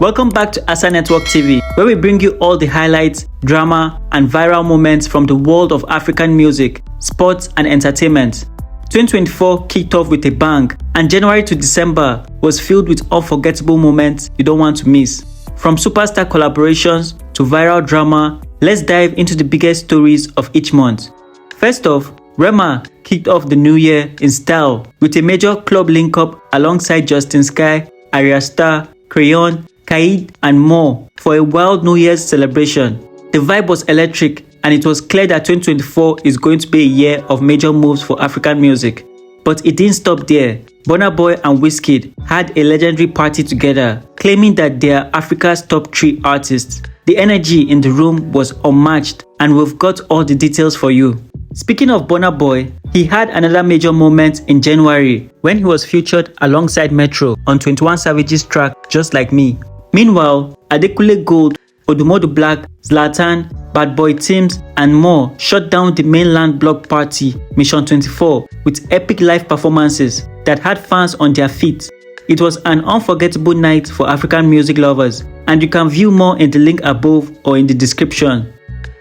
Welcome back to Asa Network TV, where we bring you all the highlights, drama, and viral moments from the world of African music, sports, and entertainment. 2024 kicked off with a bang, and January to December was filled with unforgettable moments you don't want to miss. From superstar collaborations to viral drama, let's dive into the biggest stories of each month. First off, Rema kicked off the new year in style with a major club link-up alongside Justin Sky, Ayra Starr, Crayon, Kaid, and more for a wild New Year's celebration. The vibe was electric, and it was clear that 2024 is going to be a year of major moves for African music. But it didn't stop there. Burna Boy and Wizkid had a legendary party together, claiming that they are Africa's top 3 artists. The energy in the room was unmatched, and we've got all the details for you. Speaking of Burna Boy, he had another major moment in January when he was featured alongside Metro on 21 Savage's track Just Like Me. Meanwhile, Adekunle Gold, Odumodublvck, Zlatan, Bad Boy Tems, and more shut down the mainland block party Mission 24 with epic live performances that had fans on their feet. It was an unforgettable night for African music lovers, and you can view more in the link above or in the description.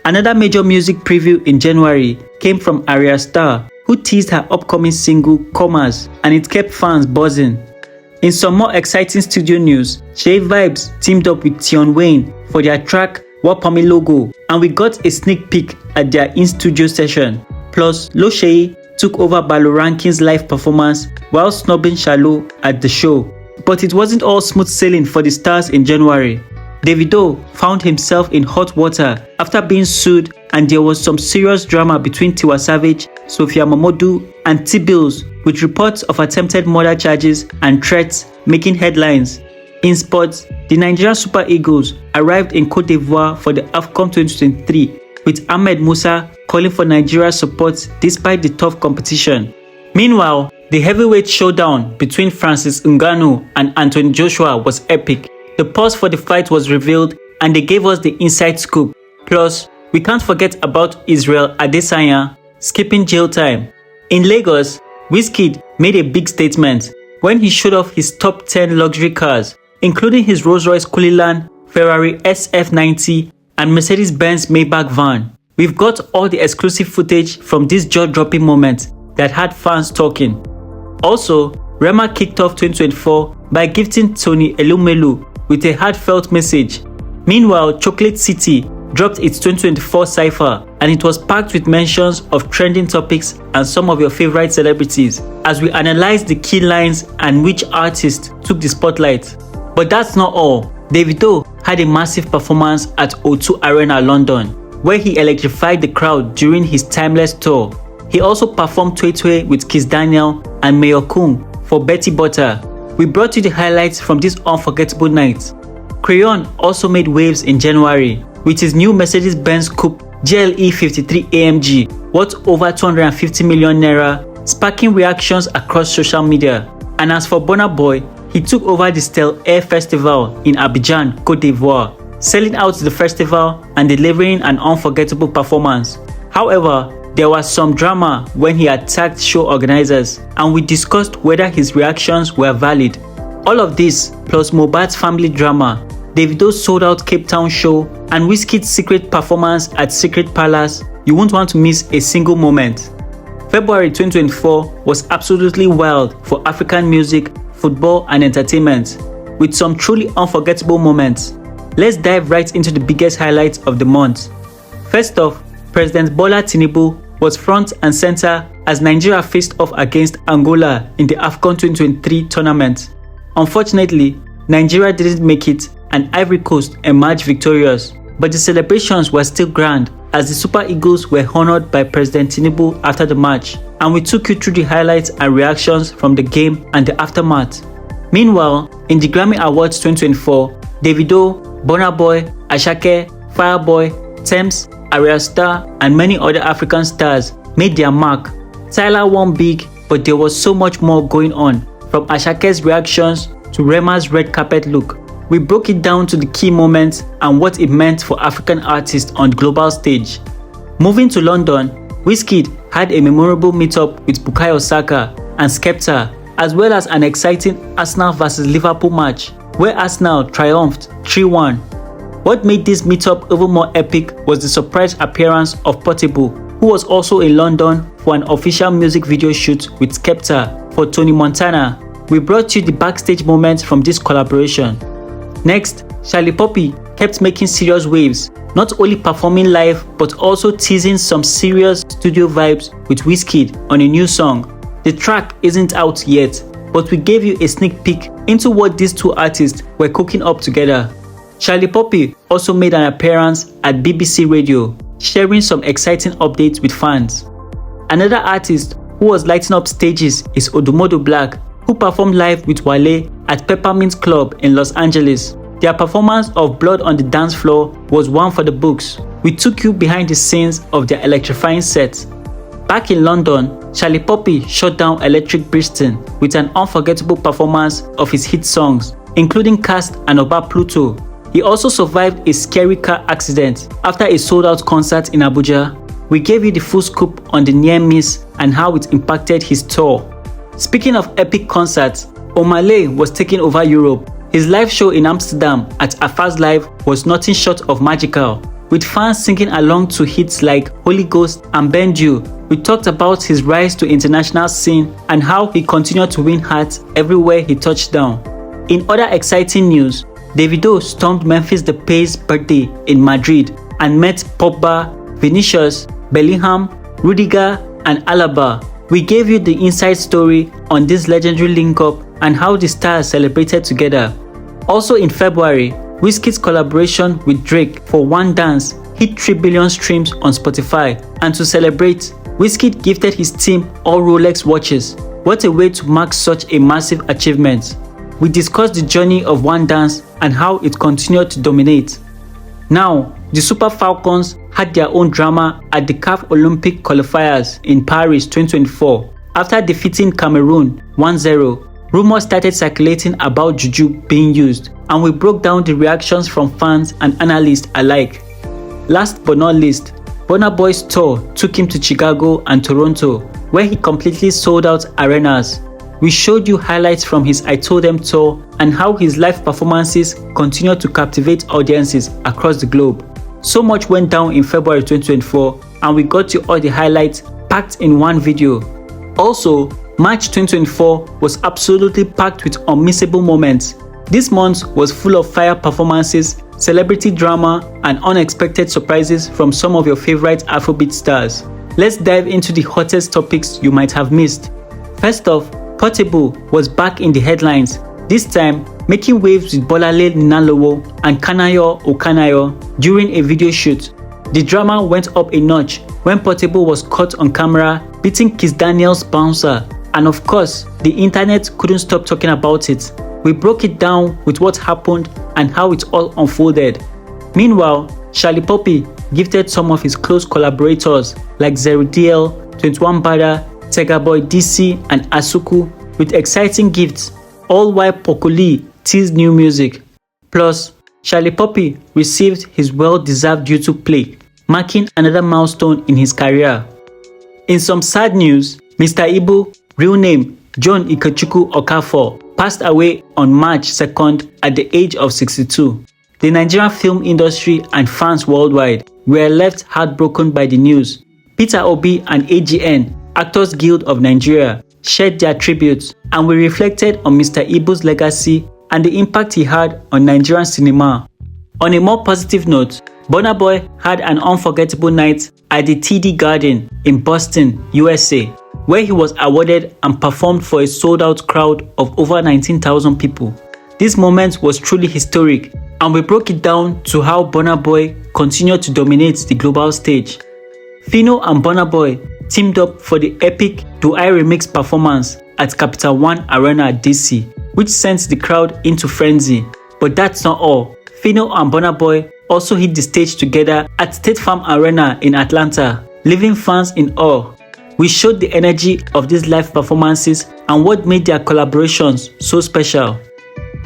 Another major music preview in January came from Ayra Starr, who teased her upcoming single Commas, and it kept fans buzzing. In some more exciting studio news, Shay Vibes teamed up with Tion Wayne for their track Wapami Logo, and we got a sneak peek at their in-studio session. Plus, Lo Shay took over Balo Ranking's live performance while snubbing Shallow at the show. But it wasn't all smooth sailing for the stars in January. Davido found himself in hot water after being sued, and there was some serious drama between Tiwa Savage, Sophia Momodu, and T-Bills, with reports of attempted murder charges and threats making headlines. In sports, the Nigerian Super Eagles arrived in Cote d'Ivoire for the AFCON 2023, with Ahmed Musa calling for Nigeria's support despite the tough competition. Meanwhile, the heavyweight showdown between Francis Ngannou and Anthony Joshua was epic. The pause for the fight was revealed, and they gave us the inside scoop. Plus, we can't forget about Israel Adesanya skipping jail time. In Lagos, Wizkid made a big statement when he showed off his top 10 luxury cars, including his Rolls-Royce Cullinan, Ferrari SF90, and Mercedes-Benz Maybach van. We've got all the exclusive footage from this jaw-dropping moment that had fans talking. Also, Rema kicked off 2024 by gifting Tony Elumelu with a heartfelt message. Meanwhile, Chocolate City dropped its 2024 cypher, and it was packed with mentions of trending topics and some of your favorite celebrities as we analyzed the key lines and which artist took the spotlight. But that's not all. Davido had a massive performance at O2 Arena London, where he electrified the crowd during his Timeless tour. He also performed Twetwe with Kiss Daniel and Mayor Kung for Betty Butter. We brought you the highlights from this unforgettable night. Crayon also made waves in January with his new Mercedes-Benz Coupe GLE 53 AMG worth over 250 million naira, sparking reactions across social media. And as for Burna Boy, he took over the Stella Air Festival in Abidjan, Cote d'Ivoire, selling out the festival and delivering an unforgettable performance. However, there was some drama when he attacked show organizers, and we discussed whether his reactions were valid. All of this, plus Mohbad's family drama, Davido's sold-out Cape Town show, and Wizkid's secret performance at Secret Palace, you won't want to miss a single moment. February 2024 was absolutely wild for African music, football, and entertainment, with some truly unforgettable moments. Let's dive right into the biggest highlights of the month. First off, President Bola Tinubu was front and center as Nigeria faced off against Angola in the AFCON 2023 tournament. Unfortunately, Nigeria didn't make it, and Ivory Coast emerged victorious, but the celebrations were still grand as the Super Eagles were honored by President Tinubu after the match, and we took you through the highlights and reactions from the game and the aftermath. Meanwhile, in the Grammy Awards 2024, Davido, Burna Boy, Asake, Fireboy, Tems, Ayra Starr, and many other African stars made their mark. Tyla won big, but there was so much more going on, from Asake's reactions to Rema's red carpet look. We broke it down to the key moments and what it meant for African artists on the global stage. Moving to London, Wizkid had a memorable meetup with Bukayo Saka and Skepta as well as an exciting Arsenal vs Liverpool match, where Arsenal triumphed 3-1. What made this meetup even more epic was the surprise appearance of Portable, who was also in London for an official music video shoot with Skepta for Tony Montana. We brought you the backstage moments from this collaboration. Next, Shallipopi kept making serious waves, not only performing live but also teasing some serious studio vibes with Wizkid on a new song. The track isn't out yet, but we gave you a sneak peek into what these two artists were cooking up together. Shallipopi also made an appearance at BBC Radio, sharing some exciting updates with fans. Another artist who was lighting up stages is Odumodublvck, who performed live with Wale at Peppermint Club in Los Angeles. Their performance of Blood on the Dance Floor was one for the books. We took you behind the scenes of their electrifying set. Back in London, Shallipopi shut down Electric Brixton with an unforgettable performance of his hit songs, including Cast and Oba Pluto. He also survived a scary car accident after a sold-out concert in Abuja. We gave you the full scoop on the near miss and how it impacted his tour. Speaking of epic concerts, Odumeje was taking over Europe. His live show in Amsterdam at Afaz Live was nothing short of magical, with fans singing along to hits like Holy Ghost and Bend You. We talked about his rise to international scene and how he continued to win hearts everywhere he touched down. In other exciting news, Davido stormed Memphis Depay's birthday in Madrid and met Pogba, Vinicius, Bellingham, Rudiger, and Alaba. We gave you the inside story on this legendary link-up and how the stars celebrated together. Also in February, Wizkid's collaboration with Drake for One Dance hit 3 billion streams on Spotify, and to celebrate, Wizkid gifted his team all Rolex watches. What a way to mark such a massive achievement. We discussed the journey of One Dance and how it continued to dominate. Now, the Super Falcons had their own drama at the CAF Olympic qualifiers in Paris 2024. After defeating Cameroon 1-0, rumors started circulating about juju being used, and we broke down the reactions from fans and analysts alike. Last but not least, Burna Boy's tour took him to Chicago and Toronto, where he completely sold out arenas. We showed you highlights from his I Told Them tour and how his live performances continue to captivate audiences across the globe. So much went down in February 2024, and we got you all the highlights packed in one video. Also, March 2024 was absolutely packed with unmissable moments. This month was full of fire performances, celebrity drama, and unexpected surprises from some of your favorite Afrobeat stars. Let's dive into the hottest topics you might have missed. First off, Portable was back in the headlines, this time making waves with Bolale Ninalowo and Kanayo Okanayo during a video shoot. The drama went up a notch when Portable was caught on camera beating Kiss Daniel's bouncer, and of course, the internet couldn't stop talking about it. We broke it down with what happened and how it all unfolded. Meanwhile, Shallipopi gifted some of his close collaborators like Zerudiel, 21 Bada, Tegaboy DC, and Asuku with exciting gifts, all while Pokoli teased new music. Plus, Shallipopi received his well-deserved YouTube play, marking another milestone in his career. In some sad news, Mr. Ibu, real name John Ikechukwu Okafor, passed away on March 2nd at the age of 62. The Nigerian film industry and fans worldwide were left heartbroken by the news. Peter Obi and AGN, Actors Guild of Nigeria, shared their tributes, and we reflected on Mr. Ibu's legacy and the impact he had on Nigerian cinema. On a more positive note, Burna Boy had an unforgettable night at the TD Garden in Boston, USA, where he was awarded and performed for a sold-out crowd of over 19,000 people. This moment was truly historic, and we broke it down to how Burna Boy continued to dominate the global stage. Phyno and Burna Boy teamed up for the epic Do I Remix performance at Capital One Arena DC, which sent the crowd into frenzy. But that's not all. Phyno and Burna Boy also hit the stage together at State Farm Arena in Atlanta, leaving fans in awe. We showed the energy of these live performances and what made their collaborations so special.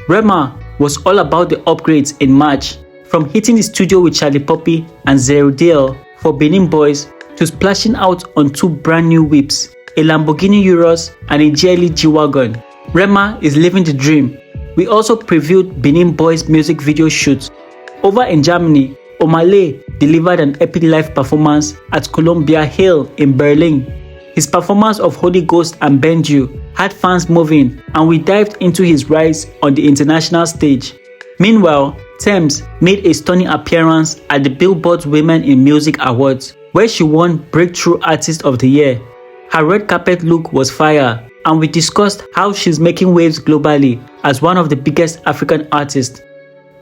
Rema was all about the upgrades in March, from hitting the studio with Shallipopi and Zerudiel for Benin Boys to splashing out on 2 brand new whips. a Lamborghini Urus, and a GLE G-Wagon. Rema is living the dream. We also previewed Benin Boy's music video shoot. Over in Germany, Odumodublvck delivered an epic live performance at Columbia Hill in Berlin. His performance of Holy Ghost and Bend You had fans moving, and we dived into his rise on the international stage. Meanwhile, Tems made a stunning appearance at the Billboard Women in Music Awards, where she won Breakthrough Artist of the Year. Her red carpet look was fire, and we discussed how she's making waves globally as one of the biggest African artists.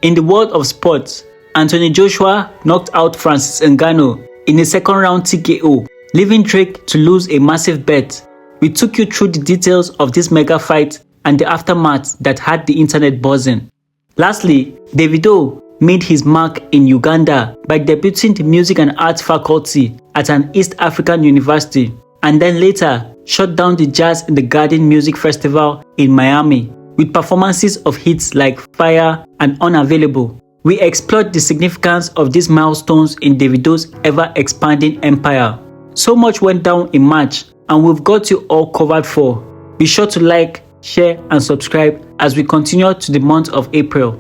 In the world of sports, Anthony Joshua knocked out Francis Ngannou in a second round TKO, leaving Drake to lose a massive bet. We took you through the details of this mega fight and the aftermath that had the internet buzzing. Lastly, Davido made his mark in Uganda by debuting the Music and Arts faculty at an East African university, and then later shut down the Jazz in the Garden Music Festival in Miami with performances of hits like Fire and Unavailable. We explored the significance of these milestones in Davido's ever-expanding empire. So much went down in March, and we've got you all covered for. Be sure to like, share, and subscribe as we continue to the month of April.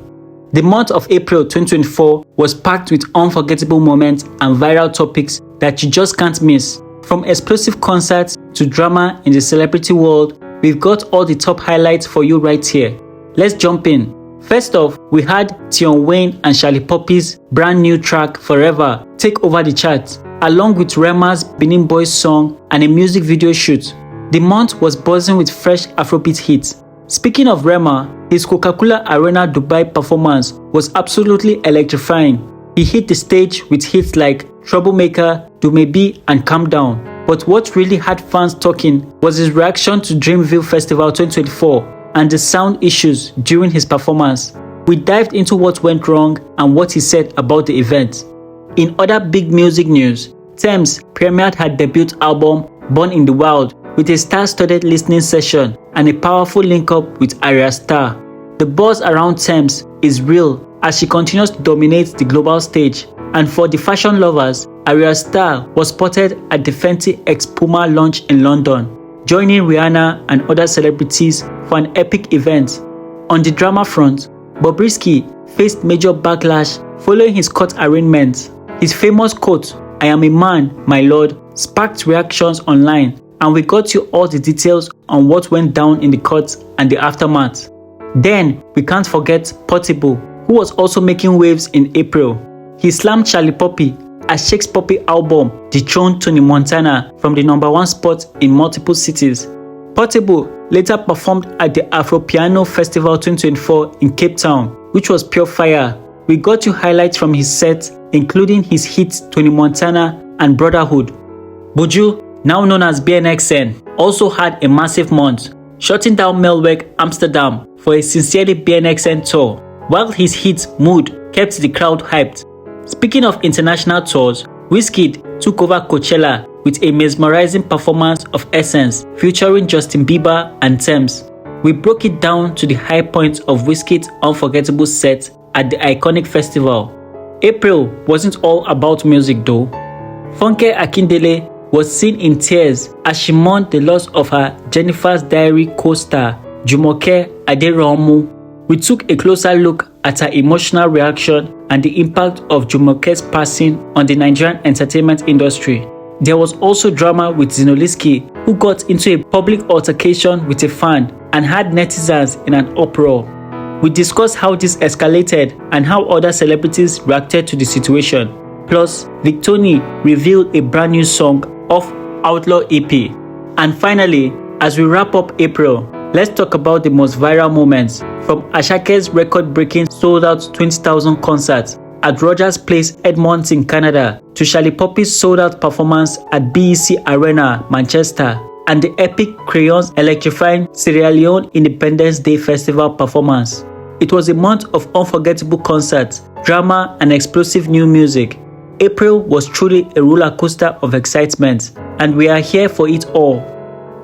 The month of April 2024 was packed with unforgettable moments and viral topics that you just can't miss. From explosive concerts to drama in the celebrity world, we've got all the top highlights for you right here. Let's jump in. First off, we had Tiwa and Shallipopi's brand new track Forever take over the charts, along with Rema's Benin Boys song and a music video shoot. The month was buzzing with fresh Afrobeat hits. Speaking of Rema, his Coca-Cola Arena Dubai performance was absolutely electrifying. He hit the stage with hits like Troublemaker, Odumeje, and Calm Down. But what really had fans talking was his reaction to Dreamville Festival 2024 and the sound issues during his performance. We dived into what went wrong and what he said about the event. In other big music news, Tems premiered her debut album Born in the Wild with a star-studded listening session and a powerful link-up with Ayra Starr. The buzz around Tems is real as she continues to dominate the global stage, and for the fashion lovers, Ayra Starr was spotted at the Fenty X Puma launch in London, joining Rihanna and other celebrities for an epic event. On the drama front, Bobrisky faced major backlash following his court arraignment. His famous quote, "I am a man, my lord," sparked reactions online, and we got you all the details on what went down in the court and the aftermath. Then, we can't forget Portable, who was also making waves in April. He slammed Shallipopi as Shake's Poppy album dethroned Tony Montana from the #1 spot in multiple cities. Portable later performed at the Afropiano Festival 2024 in Cape Town, which was pure fire. We got you highlights from his set, including his hits Tony Montana and Brotherhood. Buju, now known as BNXN, also had a massive month, shutting down Melkweg Amsterdam for a Sincerely BNXN tour, while his hit Mood kept the crowd hyped. Speaking of international tours, Wizkid took over Coachella with a mesmerizing performance of Essence featuring Justin Bieber and Tems. We broke it down to the high points of Wizkid's unforgettable set at the iconic festival. April wasn't all about music though. Funke Akindele was seen in tears as she mourned the loss of her Jennifer's Diary co-star, Jumoke Aderounmu. We took a closer look at her emotional reaction and the impact of Jumoke's passing on the Nigerian entertainment industry. There was also drama with Zinoliski, who got into a public altercation with a fan and had netizens in an uproar. We discussed how this escalated and how other celebrities reacted to the situation. Plus, Victony revealed a brand new song off Outlaw EP. And finally, as we wrap up April, let's talk about the most viral moments, from Asake's record-breaking sold-out 20,000 concert at Rogers Place, Edmonton, Canada, to Shallipopi's sold-out performance at BEC Arena, Manchester, and the epic Crayon's electrifying Sierra Leone Independence Day Festival performance. It was a month of unforgettable concerts, drama, and explosive new music. April was truly a roller coaster of excitement, and we are here for it all.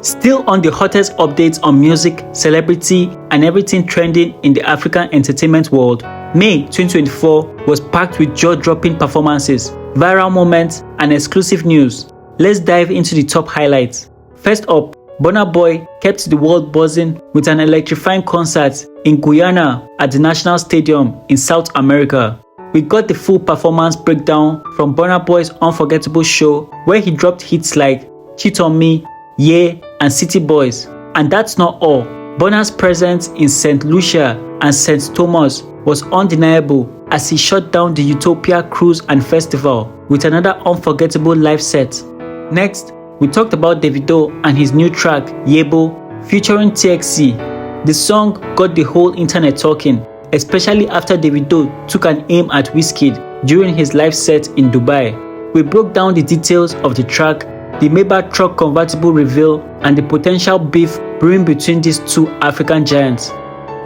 Still on the hottest updates on music, celebrity, and everything trending in the African entertainment world, May 2024 was packed with jaw-dropping performances, viral moments, and exclusive news. Let's dive into the top highlights. First up, Burna Boy kept the world buzzing with an electrifying concert in Guyana at the National Stadium in South America. We got the full performance breakdown from Burna Boy's unforgettable show where he dropped hits like Cheat on Me, Yeah, and City Boys. And that's not all. Burna's presence in St. Lucia and St. Thomas was undeniable as he shut down the Utopia Cruise and Festival with another unforgettable live set. Next, we talked about Davido and his new track, Yebo, featuring TXC. The song got the whole internet talking, especially after Davido took an aim at Wizkid during his live set in Dubai. We broke down the details of the track, the Maybach truck convertible reveal, and the potential beef brewing between these two African giants.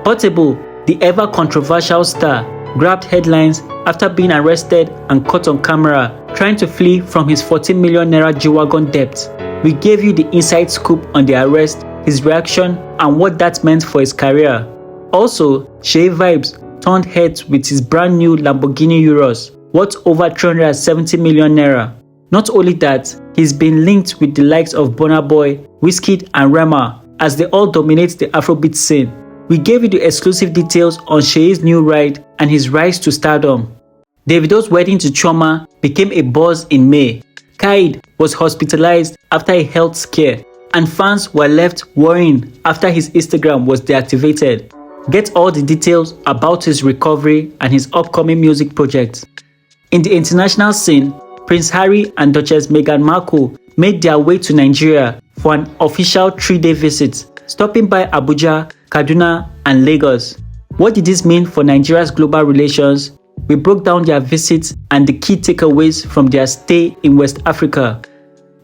Portable, the ever-controversial star, grabbed headlines after being arrested and caught on camera trying to flee from his 14 million naira G-Wagon debt. We gave you the inside scoop on the arrest, his reaction, and what that meant for his career. Also, Shay Vibes turned heads with his brand new Lamborghini Urus, worth over 370 million naira. Not only that, he's been linked with the likes of Burna Boy, Wizkid, and Rema as they all dominate the Afrobeat scene. We gave you the exclusive details on Shay's new ride and his rise to stardom. Davido's wedding to Chioma became a buzz in May. Kaid was hospitalized after a health scare, and fans were left worrying after his Instagram was deactivated. Get all the details about his recovery and his upcoming music projects. In the international scene, Prince Harry and Duchess Meghan Markle made their way to Nigeria for an official 3-day visit, stopping by Abuja, Kaduna, and Lagos. What did this mean for Nigeria's global relations? We broke down their visits and the key takeaways from their stay in West Africa.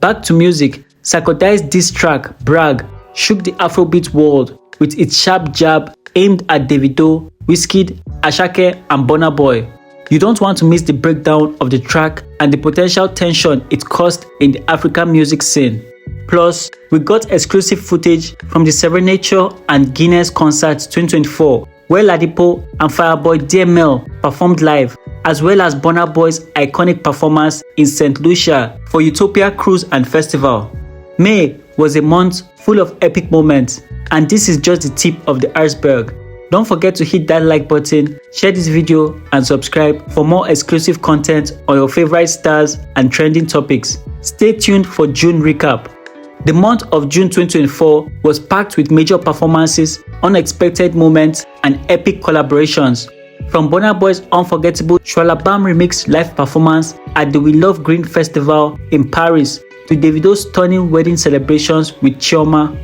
Back to music, Sarkodie's diss track, Brag, shook the Afrobeat world with its sharp jab aimed at Davido, Wizkid, Asake, and Burna Boy. You don't want to miss the breakdown of the track and the potential tension it caused in the African music scene. Plus, we got exclusive footage from the Serenature and Guinness Concert 2024, where Ladipo and Fireboy DML performed live, as well as Burna Boy's iconic performance in St. Lucia for Utopia Cruise and Festival. May was a month full of epic moments, and this is just the tip of the iceberg. Don't forget to hit that like button, share this video, and subscribe for more exclusive content on your favorite stars and trending topics. Stay tuned for June recap. The month of June 2024 was packed with major performances, unexpected moments, and epic collaborations. From Burna Boy's unforgettable Shwalabam remix live performance at the We Love Green Festival in Paris to Davido's stunning wedding celebrations with Chioma.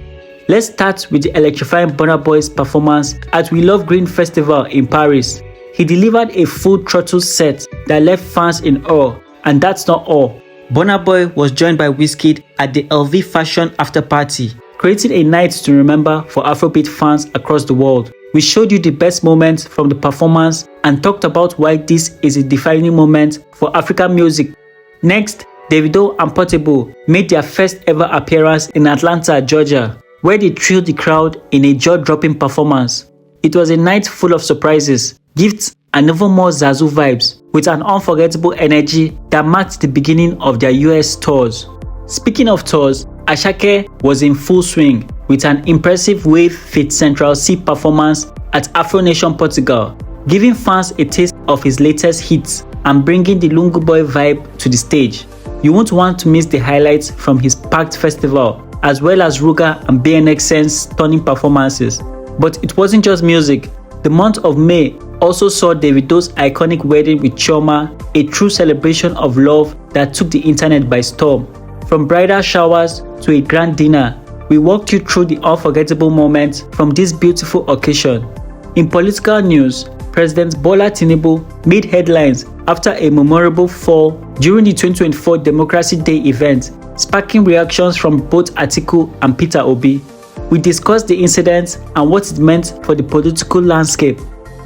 Let's start with the electrifying Burna Boy's performance at We Love Green Festival in Paris. He delivered a full throttle set that left fans in awe, and that's not all. Burna Boy was joined by Wizkid at the LV Fashion After Party, creating a night to remember for Afrobeat fans across the world. We showed you the best moments from the performance and talked about why this is a defining moment for African music. Next, Davido and Portable made their first ever appearance in Atlanta, Georgia, where they thrilled the crowd in a jaw-dropping performance. It was a night full of surprises, gifts, and even more Zazu vibes, with an unforgettable energy that marked the beginning of their US tours. Speaking of tours, Asake was in full swing with an impressive Wave Fit Central C performance at Afro Nation Portugal, giving fans a taste of his latest hits and bringing the Lungu Boy vibe to the stage. You won't want to miss the highlights from his packed festival, as well as Ruga and BNXN's stunning performances. But it wasn't just music. The month of May also saw Davido's iconic wedding with Chioma, a true celebration of love that took the internet by storm. From bridal showers to a grand dinner, we walked you through the unforgettable moments from this beautiful occasion. In political news, President Bola Tinubu made headlines after a memorable fall during the 2024 Democracy Day event, sparking reactions from both Atiku and Peter Obi. We discussed the incident and what it meant for the political landscape.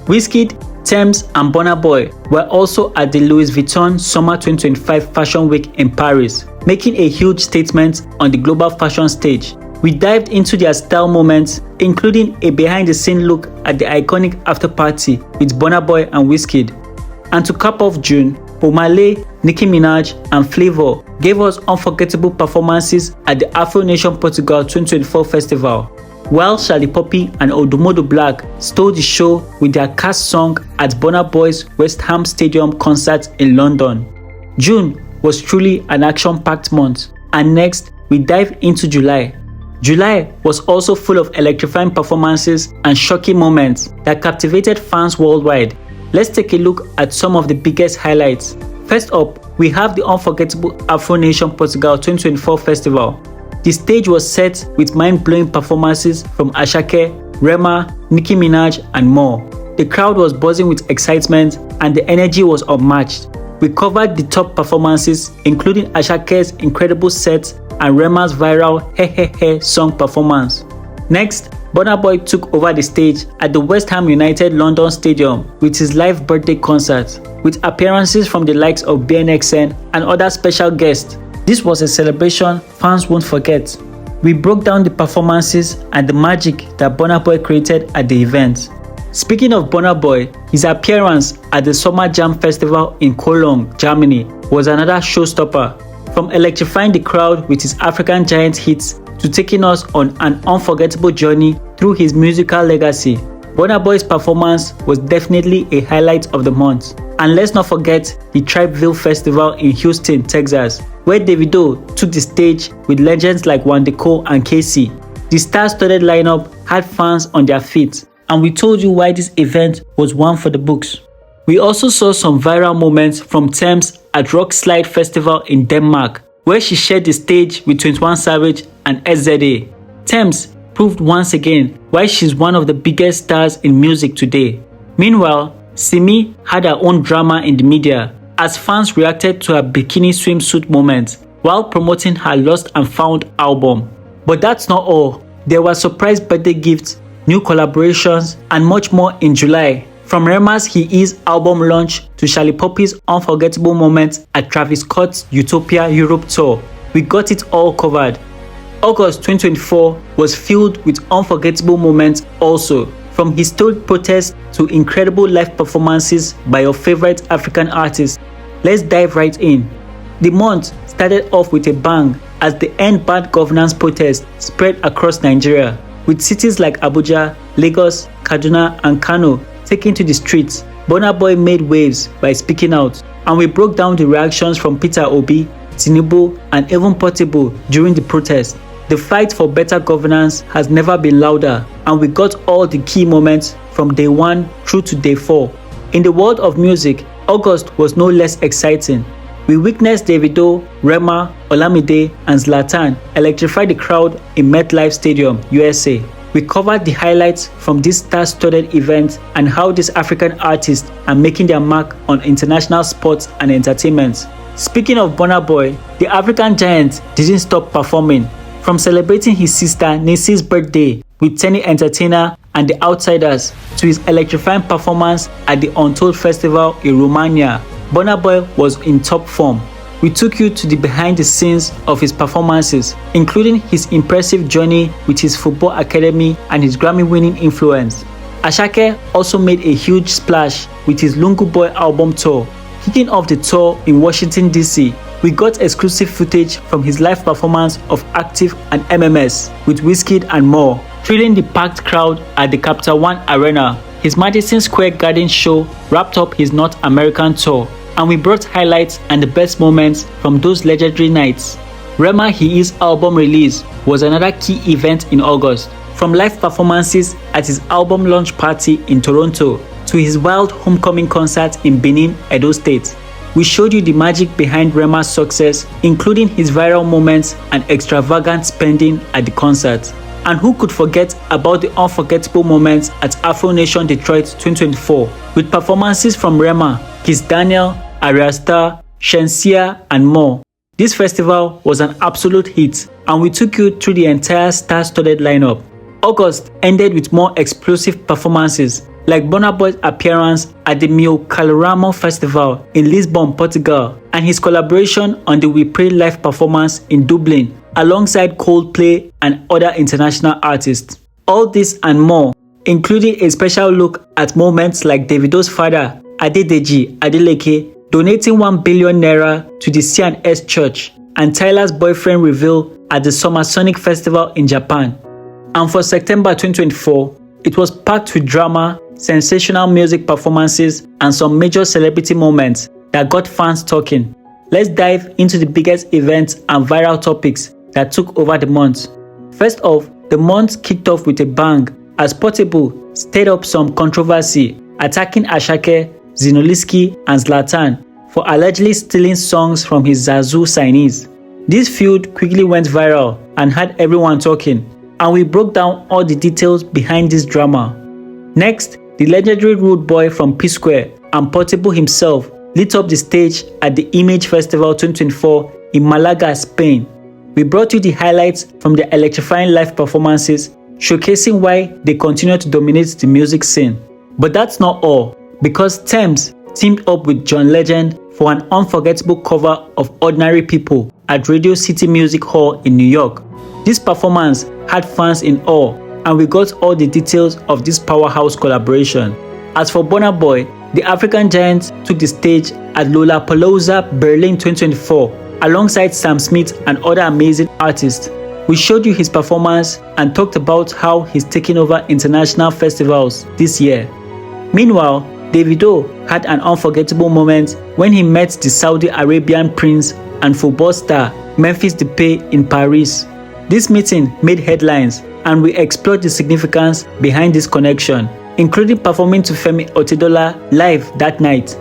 Wizkid, Tems, and Burna Boy were also at the Louis Vuitton Summer 2025 Fashion Week in Paris, making a huge statement on the global fashion stage. We dived into their style moments, including a behind-the-scene look at the iconic after party with Burna Boy and Wizkid. And to cap off June, Omale, Nicki Minaj, and Flavour gave us unforgettable performances at the Afro Nation Portugal 2024 festival, while Shallipopi and Odumodublvck stole the show with their cast song at Burna Boy's West Ham Stadium concert in London. June was truly an action-packed month, and next we dive into July. July was also full of electrifying performances and shocking moments that captivated fans worldwide. Let's take a look at some of the biggest highlights. First up, we have the unforgettable Afro Nation Portugal 2024 festival. The stage was set with mind-blowing performances from Asake, Rema, Nicki Minaj, and more. The crowd was buzzing with excitement and the energy was unmatched. We covered the top performances, including Asake's incredible set and Rema's viral Hey Hey Hey song performance. Next, Burna Boy took over the stage at the West Ham United London Stadium with his live birthday concert, with appearances from the likes of BNXN and other special guests. This was a celebration fans won't forget. We broke down the performances and the magic that Burna Boy created at the event. Speaking of Burna Boy, his appearance at the Summer Jam Festival in Cologne, Germany was another showstopper. From electrifying the crowd with his African Giant hits to taking us on an unforgettable journey through his musical legacy, Burna Boy's performance was definitely a highlight of the month. And let's not forget the Tribeville Festival in Houston, Texas, where Davido took the stage with legends like Wandeko and Casey. The star-studded lineup had fans on their feet, and we told you why this event was one for the books. We also saw some viral moments from Tems at Rock Slide Festival in Denmark, where she shared the stage with 21 Savage and SZA. Tems proved once again why she's one of the biggest stars in music today. Meanwhile, Simi had her own drama in the media as fans reacted to her bikini swimsuit moment while promoting her Lost and Found album. But that's not all. There were surprise birthday gifts, new collaborations, and much more in July. From Rema's He Is album launch to Shallipopi's unforgettable moments at Travis Scott's Utopia Europe tour, we got it all covered. August 2024 was filled with unforgettable moments also, from historic protests to incredible live performances by your favorite African artists. Let's dive right in. The month started off with a bang as the End Bad Governance protest spread across Nigeria, with cities like Abuja, Lagos, Kaduna, and Kano taken to the streets. Burna Boy made waves by speaking out, and we broke down the reactions from Peter Obi, Tinubu, and even Portable during the protest. The fight for better governance has never been louder, and we got all the key moments from day 1 through to day 4. In the world of music, August was no less exciting. We witnessed Davido, Rema, Olamide, and Zlatan electrify the crowd in MetLife Stadium, USA. We covered the highlights from this star-studded event and how these African artists are making their mark on international sports and entertainment. Speaking of Burna Boy, the African giant didn't stop performing. From celebrating his sister Nisi's birthday with Tenny Entertainer and The Outsiders to his electrifying performance at the Untold Festival in Romania, Burna Boy was in top form. We took you to the behind the scenes of his performances, including his impressive journey with his football academy and his Grammy-winning influence. Asake also made a huge splash with his Lungu Boy album tour. Kicking off the tour in Washington, D.C., we got exclusive footage from his live performance of Active and MMS with Wizkid and more, thrilling the packed crowd at the Capital One Arena. His Madison Square Garden show wrapped up his North American tour, and we brought highlights and the best moments from those legendary nights. Rema He Is album release was another key event in August. From live performances at his album launch party in Toronto to his wild homecoming concert in Benin, Edo State, we showed you the magic behind Rema's success, including his viral moments and extravagant spending at the concert. And who could forget about the unforgettable moments at Afro Nation Detroit 2024 with performances from Rema, Kiss Daniel, Ayra Starr, Shensia, and more. This festival was an absolute hit, and we took you through the entire star-studded lineup. August ended with more explosive performances, like Burna Boy's appearance at the Mio Calorama Festival in Lisbon, Portugal, and his collaboration on the We Pray live performance in Dublin, alongside Coldplay and other international artists. All this and more, including a special look at moments like Davido's father, Adedeji Adeleke, donating 1 billion naira to the C&S Church, and Tyla's boyfriend reveal at the Summer Sonic Festival in Japan. And for September 2024, it was packed with drama, sensational music performances, and some major celebrity moments that got fans talking. Let's dive into the biggest events and viral topics that took over the month. First off, the month kicked off with a bang as Portable stirred up some controversy, attacking Asake, Zinoliski, and Zlatan for allegedly stealing songs from his Zazu signees. This feud quickly went viral and had everyone talking, and we broke down all the details behind this drama. Next, the legendary Rude Boy from P-Square and Portable himself lit up the stage at the Image Festival 2024 in Malaga, Spain. We brought you the highlights from the electrifying live performances, showcasing why they continue to dominate the music scene. But that's not all, because Tems teamed up with John Legend for an unforgettable cover of Ordinary People at Radio City Music Hall in New York. This performance had fans in awe, and we got all the details of this powerhouse collaboration. As for Burna Boy, the African giant took the stage at Lollapalooza Berlin 2024 alongside Sam Smith and other amazing artists. We showed you his performance and talked about how he's taking over international festivals this year. Meanwhile, Davido had an unforgettable moment when he met the Saudi Arabian prince and football star Memphis Depay in Paris. This meeting made headlines, and we explored the significance behind this connection, including performing to Femi Otedola live that night.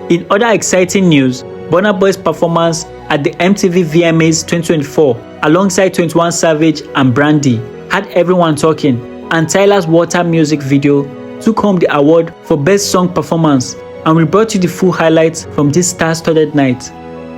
In other exciting news, Burna Boy's performance at the MTV VMAs 2024 alongside 21 Savage and Brandy had everyone talking, and Tyla's Water music video took home the award for Best Song Performance, and we brought you the full highlights from this star-studded night.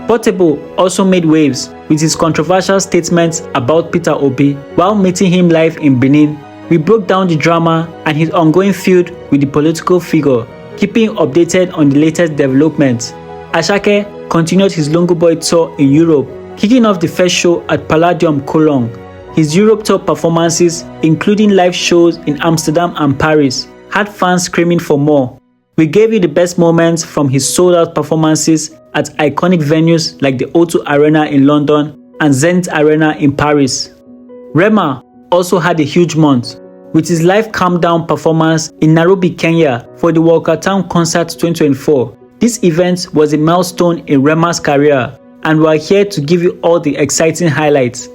Portable also made waves with his controversial statements about Peter Obi while meeting him live in Benin. We broke down the drama and his ongoing feud with the political figure, keeping you updated on the latest developments. Asake continued his Longo Boy tour in Europe, kicking off the first show at Palladium Cologne. His Europe tour performances, including live shows in Amsterdam and Paris, had fans screaming for more. We gave you the best moments from his sold-out performances at iconic venues like the O2 Arena in London and Zenith Arena in Paris. Rema also had a huge month, with his live Calm Down performance in Nairobi, Kenya for the Walker Town Concert 2024. This event was a milestone in Rema's career, and we are here to give you all the exciting highlights.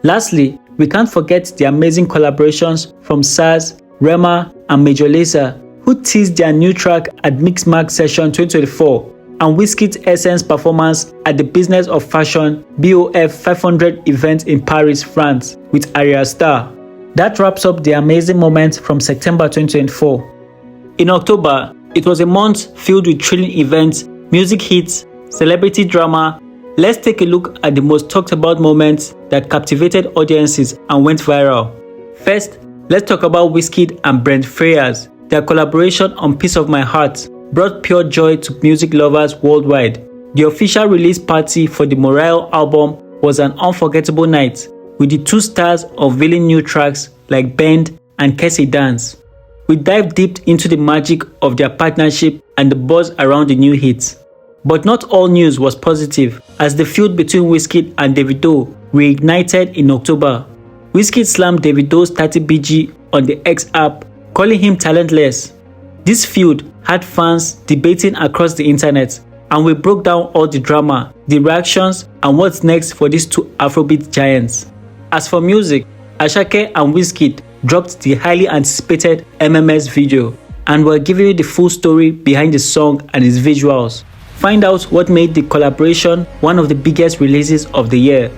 Lastly, we can't forget the amazing collaborations from SARS, Rema, and Major Lazer, who teased their new track at Mixmag Session 2024, and Wizkid's Essence performance at the Business of Fashion BOF 500 event in Paris, France with Ayra Starr. That wraps up the amazing moments from September 2024. In October, it was a month filled with thrilling events, music hits, celebrity drama. Let's take a look at the most talked about moments that captivated audiences and went viral. First, let's talk about Wizkid and Brent Faiyaz. Their collaboration on Piece of My Heart brought pure joy to music lovers worldwide. The official release party for the Morale album was an unforgettable night, with the two stars unveiling new tracks like Bend and Kessie Dance. We dived deep into the magic of their partnership and the buzz around the new hits. But not all news was positive, as the feud between Wizkid and Davido reignited in October. Wizkid slammed Davido's 30BG on the X app, calling him talentless. This feud had fans debating across the internet, and we broke down all the drama, the reactions, and what's next for these two Afrobeat giants. As for music, Asake and Wizkid dropped the highly anticipated MMS video, and we're giving you the full story behind the song and its visuals. Find out what made the collaboration one of the biggest releases of the year.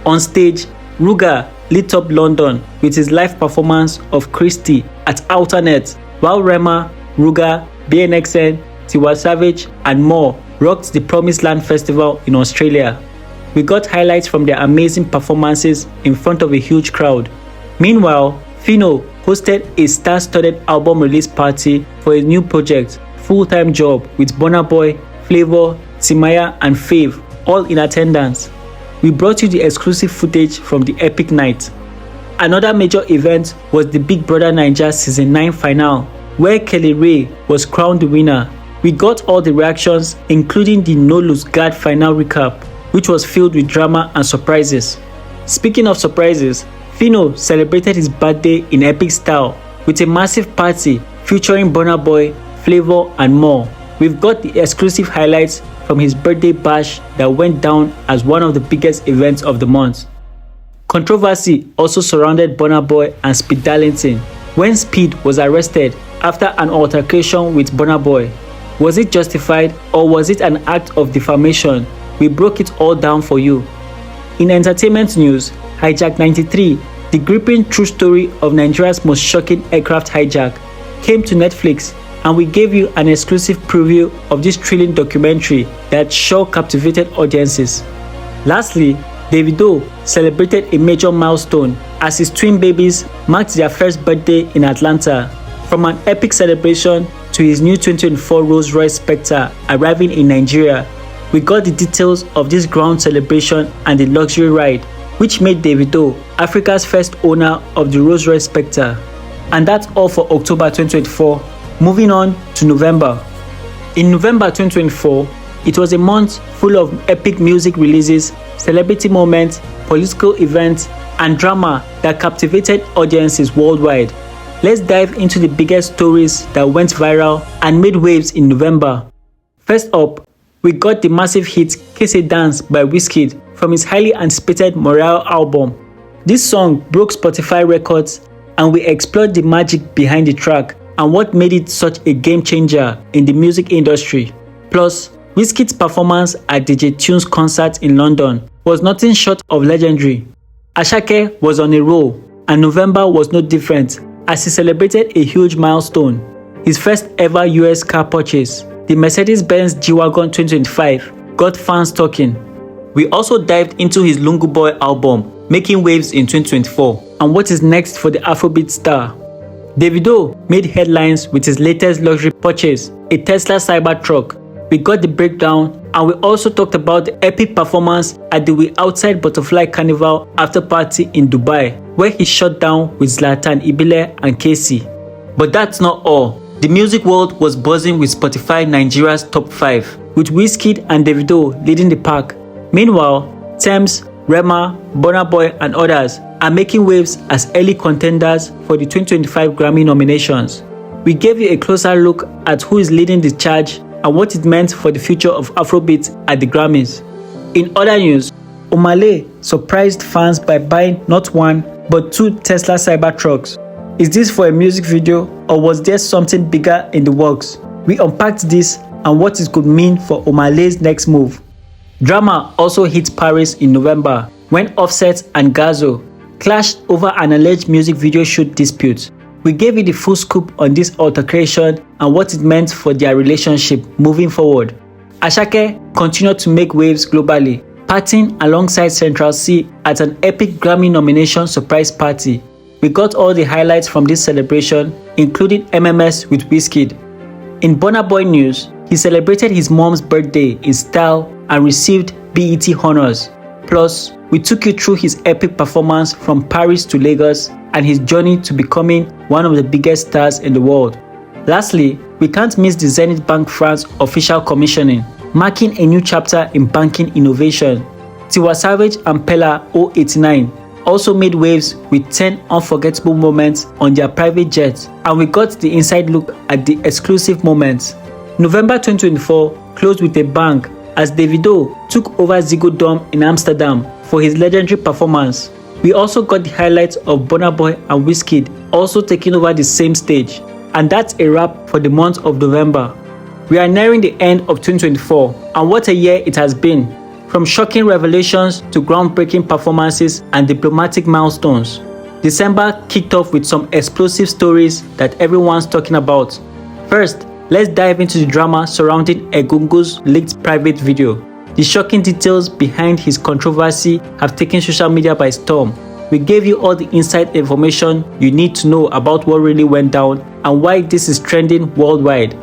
On stage, Ruga lit up London with his live performance of Christie at Outernet, while Rema, Ruga, BNXN, Tiwa Savage, and more rocked the Promised Land Festival in Australia. We got highlights from their amazing performances in front of a huge crowd. Meanwhile, Phyno hosted a star-studded album release party for his new project, Full Time Job, with Burna Boy, Flavor, Timaya, and Fave all in attendance. We brought you the exclusive footage from the epic night. Another major event was the Big Brother Naija Season 9 final, where Kelly Ray was crowned the winner. We got all the reactions, including the No Lose Guard final recap, which was filled with drama and surprises. Speaking of surprises, Phyno celebrated his birthday in epic style with a massive party featuring Burna Boy, Flavour and more. We've got the exclusive highlights from his birthday bash that went down as one of the biggest events of the month. Controversy also surrounded Burna Boy and Speed Darlington when Speed was arrested after an altercation with Burna Boy. Was it justified or was it an act of defamation? We broke it all down for you. In entertainment news, Hijack 93, the gripping true story of Nigeria's most shocking aircraft hijack, came to Netflix, and we gave you an exclusive preview of this thrilling documentary that sure captivated audiences. Lastly, Davido celebrated a major milestone as his twin babies marked their first birthday in Atlanta. From an epic celebration to his new 2024 Rolls-Royce Spectre arriving in Nigeria, we got the details of this ground celebration and the luxury ride, which made Davido Africa's first owner of the Rolls-Royce Spectre. And that's all for October 2024. Moving on to November. In November 2024, it was a month full of epic music releases, celebrity moments, political events, and drama that captivated audiences worldwide. Let's dive into the biggest stories that went viral and made waves in November. First up, we got the massive hit Kiss a Dance by Wizkid from his highly anticipated Morale album. This song broke Spotify records, and we explored the magic behind the track and what made it such a game changer in the music industry. Plus, Wizkid's performance at DJ Tune's concert in London was nothing short of legendary. Asake was on a roll, and November was no different as he celebrated a huge milestone, his first ever US car purchase. The Mercedes-Benz G-Wagon 2025 got fans talking. We also dived into his Lungu Boy album, making waves in 2024, and what is next for the Afrobeat star. Davido made headlines with his latest luxury purchase, a Tesla Cybertruck. We got the breakdown, and we also talked about the epic performance at the We Outside Butterfly Carnival after party in Dubai, where he shut down with Zlatan Ibile and Casey. But that's not all. The music world was buzzing with Spotify Nigeria's top 5, with Wizkid and Davido leading the pack. Meanwhile, Tems, Rema, Burna Boy and others are making waves as early contenders for the 2025 Grammy nominations. We gave you a closer look at who is leading the charge and what it meant for the future of Afrobeat at the Grammys. In other news, Odumodublvck surprised fans by buying not one but 2 Tesla Cybertrucks. Is this for a music video or was there something bigger in the works? We unpacked this and what it could mean for Odumodublvck's next move. Drama also hit Paris in November when Offset and Gazo clashed over an alleged music video shoot dispute. We gave you the full scoop on this altercation and what it meant for their relationship moving forward. Asake continued to make waves globally, partying alongside Central C at an epic Grammy nomination surprise party. We got all the highlights from this celebration, including MMS with Wizkid. In Burna Boy news, he celebrated his mom's birthday in style and received BET honors. Plus, we took you through his epic performance from Paris to Lagos and his journey to becoming one of the biggest stars in the world. Lastly, we can't miss the Zenith Bank France official commissioning, marking a new chapter in banking innovation. Tiwa Savage and Pella 089 also made waves with 10 unforgettable moments on their private jets, and we got the inside look at the exclusive moments. November 2024 closed with a bang as Davido took over Ziggo Dome in Amsterdam for his legendary performance. We also got the highlights of Burna Boy and Wizkid also taking over the same stage. And that's a wrap for the month of November. We are nearing the end of 2024, and what a year it has been. From shocking revelations to groundbreaking performances and diplomatic milestones, December kicked off with some explosive stories that everyone's talking about. First, let's dive into the drama surrounding Egungun's leaked private video. The shocking details behind his controversy have taken social media by storm. We gave you all the inside information you need to know about what really went down and why this is trending worldwide.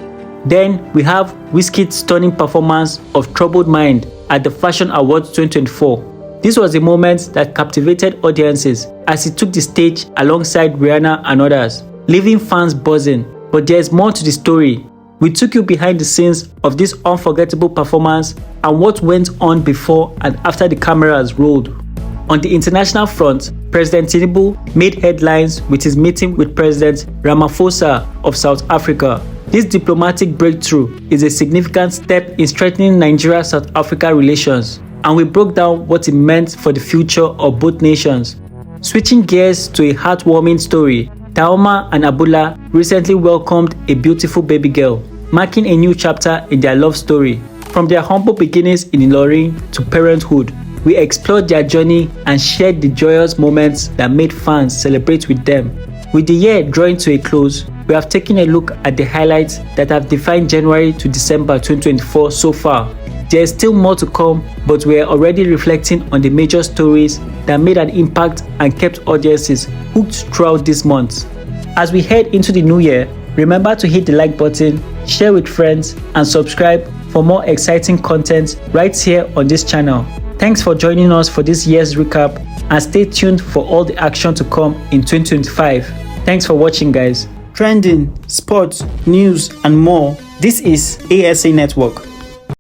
Then we have Wizkid's stunning performance of Troubled Mind at the Fashion Awards 2024. This was a moment that captivated audiences as he took the stage alongside Rihanna and others, leaving fans buzzing. But there's more to the story. We took you behind the scenes of this unforgettable performance and what went on before and after the cameras rolled. On the international front, President Tinubu made headlines with his meeting with President Ramaphosa of South Africa. This diplomatic breakthrough is a significant step in strengthening Nigeria-South Africa relations, and we broke down what it meant for the future of both nations. Switching gears to a heartwarming story, Taoma and Abula recently welcomed a beautiful baby girl, marking a new chapter in their love story. From their humble beginnings in Ilorin to parenthood, we explored their journey and shared the joyous moments that made fans celebrate with them. With the year drawing to a close, we have taken a look at the highlights that have defined January to December 2024 so far. There is still more to come, but we are already reflecting on the major stories that made an impact and kept audiences hooked throughout this month. As we head into the new year, remember to hit the like button, share with friends, and subscribe for more exciting content right here on this channel. Thanks for joining us for this year's recap, and stay tuned for all the action to come in 2025. Thanks for watching, guys. Trending, sports, news, and more. This is ASA Network.